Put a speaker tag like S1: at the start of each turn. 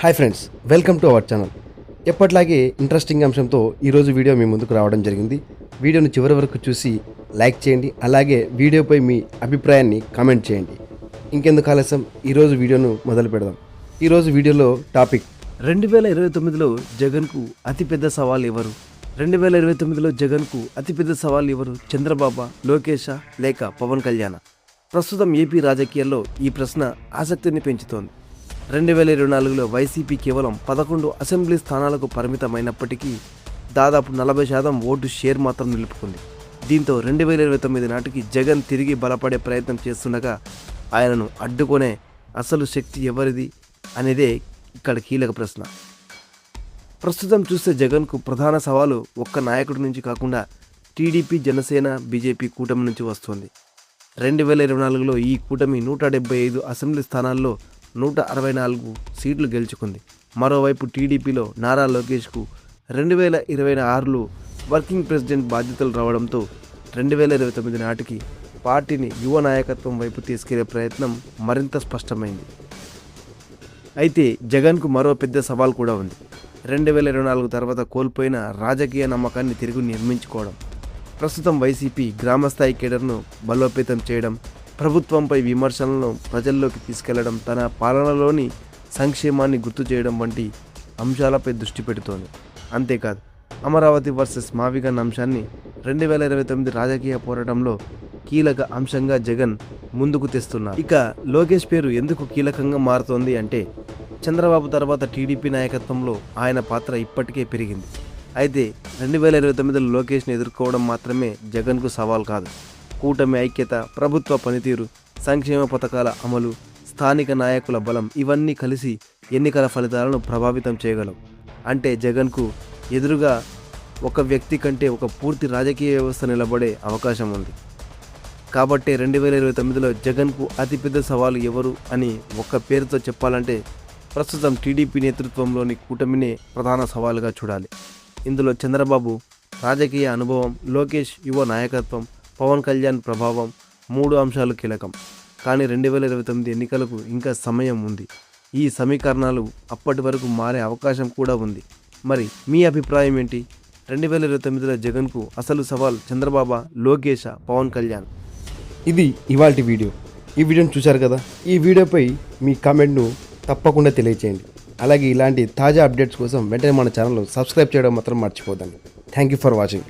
S1: Hi friends, welcome to our channel. ఎప్పట్లాగే interesting అంశంతో ఈరోజు వీడియో మీ ముందుకు రావడం జరిగింది. వీడియోను చివరి వరకు చూసి లైక్ చేయండి. అలాగే వీడియోపై మీ అభిప్రాయాన్ని కామెంట్ చేయండి. ఇంకెందుకు ఆలస్యం, ఈరోజు వీడియోను మొదలు పెడదాం. ఈరోజు వీడియోలో టాపిక్
S2: 2029లో జగన్కు అతిపెద్ద సవాల్ ఎవరు? 2029లో జగన్కు అతిపెద్ద సవాల్ ఎవరు? చంద్రబాబు, లోకేషా లేక పవన్ కళ్యాణ్? ప్రస్తుతం ఏపీ రాజకీయాల్లో ఈ ప్రశ్న ఆసక్తిని పెంచుతోంది. 2024లో వైసీపీ కేవలం 11 అసెంబ్లీ స్థానాలకు పరిమితమైనప్పటికీ దాదాపు 40% ఓటు షేర్ మాత్రం నిలుపుకుంది. దీంతో 2029 నాటికి జగన్ తిరిగి బలపడే ప్రయత్నం చేస్తుండగా ఆయనను అడ్డుకునే అసలు శక్తి ఎవరిది అనేదే ఇక్కడ కీలక ప్రశ్న. ప్రస్తుతం చూస్తే జగన్కు ప్రధాన సవాలు ఒక్క నాయకుడి నుంచి కాకుండా టీడీపీ, జనసేన, బీజేపీ కూటమి నుంచి వస్తుంది. 2024లో ఈ కూటమి 175 అసెంబ్లీ స్థానాల్లో 164 సీట్లు గెలుచుకుంది. మరోవైపు టీడీపీలో నారా లోకేష్కు 2026లో వర్కింగ్ ప్రెసిడెంట్ బాధ్యతలు రావడంతో 2029 నాటికి పార్టీని యువ నాయకత్వం వైపు తీసుకెళ్లే ప్రయత్నం మరింత స్పష్టమైంది. అయితే జగన్కు మరో పెద్ద సవాల్ కూడా ఉంది. 2024 తర్వాత కోల్పోయిన రాజకీయ నమ్మకాన్ని తిరిగి నిర్మించుకోవడం. ప్రస్తుతం వైసీపీ గ్రామస్థాయి కేడర్ను బలోపేతం చేయడం, ప్రభుత్వంపై విమర్శలను ప్రజల్లోకి తీసుకెళ్లడం, తన పాలనలోని సంక్షేమాన్ని గుర్తు చేయడం వంటి అంశాలపై దృష్టి పెడుతోంది. అంతేకాదు, అమరావతి వర్సెస్ మావిగన్ అంశాన్ని 2029 రాజకీయ పోరాటంలో కీలక అంశంగా జగన్ ముందుకు తెస్తున్నారు. ఇక లోకేష్ పేరు ఎందుకు కీలకంగా మారుతోంది అంటే, చంద్రబాబు తర్వాత టీడీపీ నాయకత్వంలో ఆయన పాత్ర ఇప్పటికే పెరిగింది. అయితే 2029లో లోకేష్ని ఎదుర్కోవడం మాత్రమే జగన్కు సవాల్ కాదు. కూటమి ఐక్యత, ప్రభుత్వ పనితీరు, సంక్షేమ పథకాల అమలు, స్థానిక నాయకుల బలం ఇవన్నీ కలిసి ఎన్నికల ఫలితాలను ప్రభావితం చేయగలవు. అంటే జగన్కు ఎదురుగా ఒక వ్యక్తి కంటే ఒక పూర్తి రాజకీయ వ్యవస్థ నిలబడే అవకాశం ఉంది. కాబట్టి 2029లో జగన్కు అతిపెద్ద సవాలు ఎవరు అని ఒక్క పేరుతో చెప్పాలంటే ప్రస్తుతం టీడీపీ నేతృత్వంలోని కూటమినే ప్రధాన సవాలుగా చూడాలి. ఇందులో చంద్రబాబు రాజకీయ అనుభవం, లోకేష్ యువ నాయకత్వం, పవన్ కళ్యాణ్ ప్రభావం 3 అంశాలు కీలకం. కానీ 2029 ఎన్నికలకు ఇంకా సమయం ఉంది. ఈ సమీకరణాలు అప్పటి వరకు మారే అవకాశం కూడా ఉంది. మరి మీ అభిప్రాయం ఏంటి? 2029లో జగన్కు అసలు సవాల్ చంద్రబాబు, లోకేష్, పవన్ కళ్యాణ్?
S1: ఇది ఇవాల్టి వీడియో. ఈ వీడియోను చూశారు కదా. ఈ వీడియోపై మీ కామెంట్ను తప్పకుండా తెలియచేయండి. అలాగే ఇలాంటి తాజా అప్డేట్స్ కోసం వెంటనే మన ఛానల్ సబ్స్క్రైబ్ చేయడం మాత్రం మర్చిపోదండి. Thank you for watching.